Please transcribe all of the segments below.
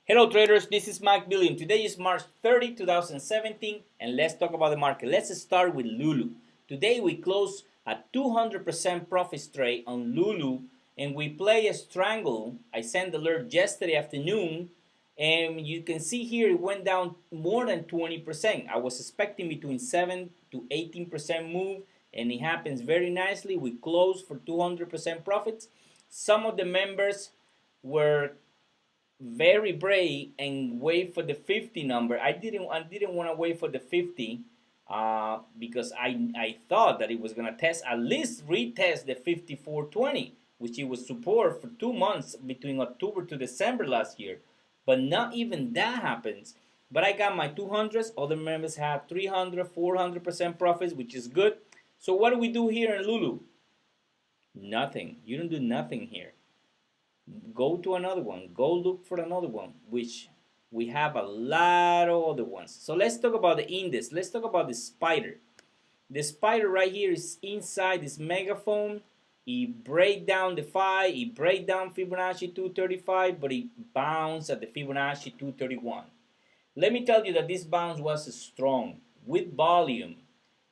Hello traders, this is Mike Billion. Today is March 30, 2017, and let's talk about the market. Let's start with Lulu. Today we close a 200% profit trade on Lulu, and we play a strangle. I sent the alert yesterday afternoon, and you can see here it went down more than 20%. I was expecting between 7 to 18% move, and it happens very nicely. We closed for 200% profits. Some of the members were very brave and wait for the 50 number. I didn't want to wait for the 50 because I thought that it was gonna test, at least retest the 5420, which it was support for 2 months between October to December last year. But not even that happens. But I got my 200s. Other members have 300, 400% profits, which is good. So what do we do here in Lulu? Nothing. You don't do nothing here. Go to another one, go look for another one, which we have a lot of other ones. So let's talk about the index. Let's talk about the spider. The spider right here is inside this megaphone. It break down the 5, it break down Fibonacci 235, but it bounced at the Fibonacci 231. Let me tell you that this bounce was strong with volume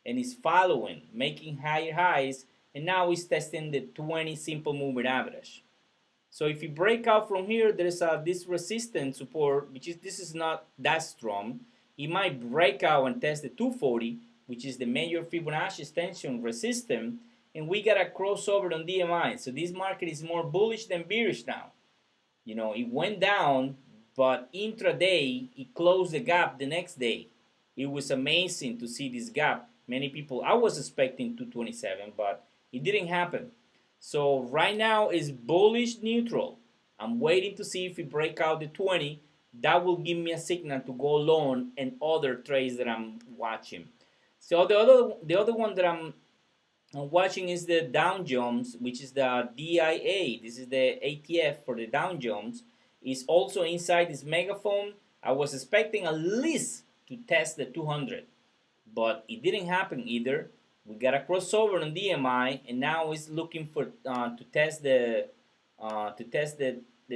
and is following, making higher highs, and now it's testing the 20 simple moving average. So if you break out from here, there's this resistance support, which is, this is not that strong. It might break out and test the 240, which is the major Fibonacci extension resistance, and we got a crossover on DMI. So this market is more bullish than bearish now. You know, it went down, but intraday, it closed the gap the next day. It was amazing to see this gap. Many people, I was expecting 227, but it didn't happen. So right now is bullish neutral. I'm waiting to see if we break out the 20. That will give me a signal to go long and other trades that I'm watching. So the other one that I'm watching is the Dow Jones, which is the DIA. This is the ATF for the Dow Jones. It's also inside this megaphone. I was expecting at least to test the 200, but it didn't happen either. We got a crossover on DMI, and now it's looking for to test the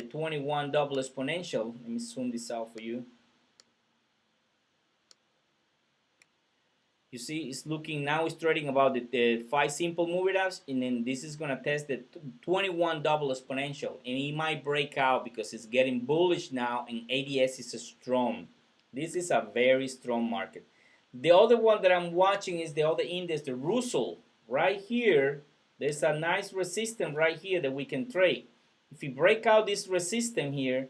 21 double exponential. Let me zoom this out for you. You see, it's looking now. It's trading about the 5 simple moving averages, and then this is gonna test the 21 double exponential, and it might break out because it's getting bullish now, and ADS is strong. This is a very strong market. The other one that I'm watching is the other index, the Russell. Right here, there's a nice resistance right here that we can trade. If we break out this resistance here,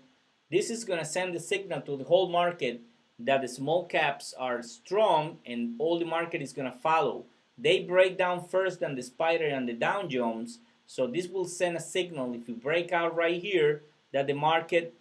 this is going to send the signal to the whole market that the small caps are strong and all the market is going to follow. They break down first than the Spider and the Dow Jones. So this will send a signal if we break out right here that the market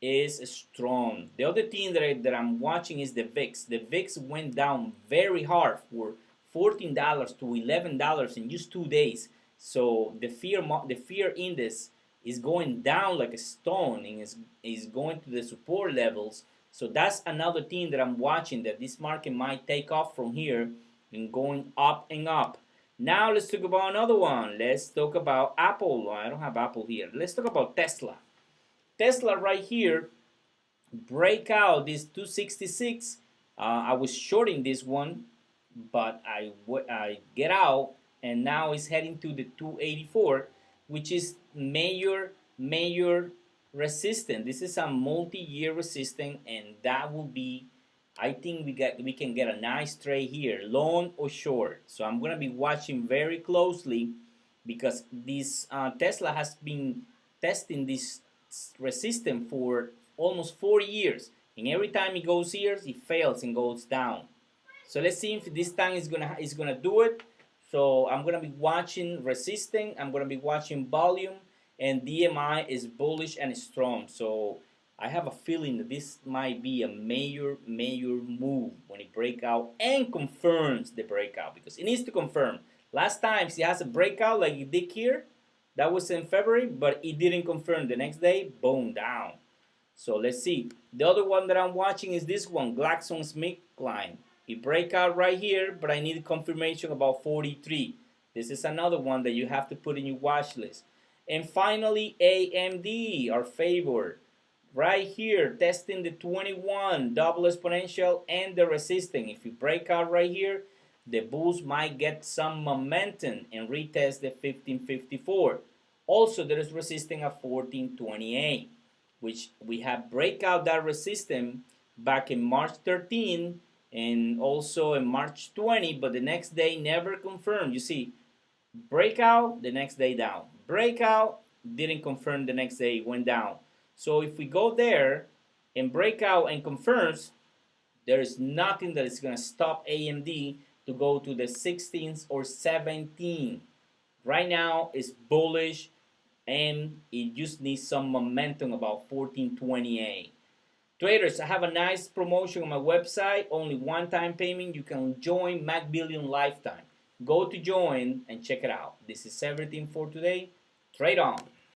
is strong. The other thing that I'm watching is the VIX. The VIX went down very hard for $14 to $11 in just 2 days. So the fear index is going down like a stone and is going to the support levels. So that's another thing that I'm watching, that this market might take off from here and going up and up. Now let's talk about another one. Let's talk about Apple. I don't have Apple here. Let's talk about Tesla. Tesla right here break out this 266. I was shorting this one, but I get out, and now it's heading to the 284, which is major resistance. This is a multi-year resistance, and that will be, I think we can get a nice trade here, long or short. So I'm gonna be watching very closely because this Tesla has been testing this resistant for almost 4 years, and every time it goes here it fails and goes down. So let's see if this time is gonna do it. So I'm gonna be watching resisting, I'm gonna be watching volume, and DMI is bullish and strong. So I have a feeling that this might be a major move when it break out and confirms the breakout, because it needs to confirm. Last time it has a breakout like it did here, that was in February, but it didn't confirm. The next day, boom, down. So let's see. The other one that I'm watching is this one, GlaxoSmithKline. It break out right here, but I need confirmation about 43. This is another one that you have to put in your watch list. And finally, AMD, our favorite. right here, testing the 21 double exponential and the resistance. If you break out right here, the bulls might get some momentum and retest the 1554. Also, there is resistance at 1428, which we have breakout that resistance back in March 13 and also in March 20, but the next day never confirmed. You see, breakout, the next day down. Breakout, didn't confirm, the next day went down. So if we go there and breakout and confirms, there is nothing that is going to stop AMD to go to the 16th or 17th. Right now it's bullish and it just needs some momentum about 1428. Traders, I have a nice promotion on my website, only one-time payment. You can join McBillion Lifetime. Go to join and check it out. This is everything for today. Trade on.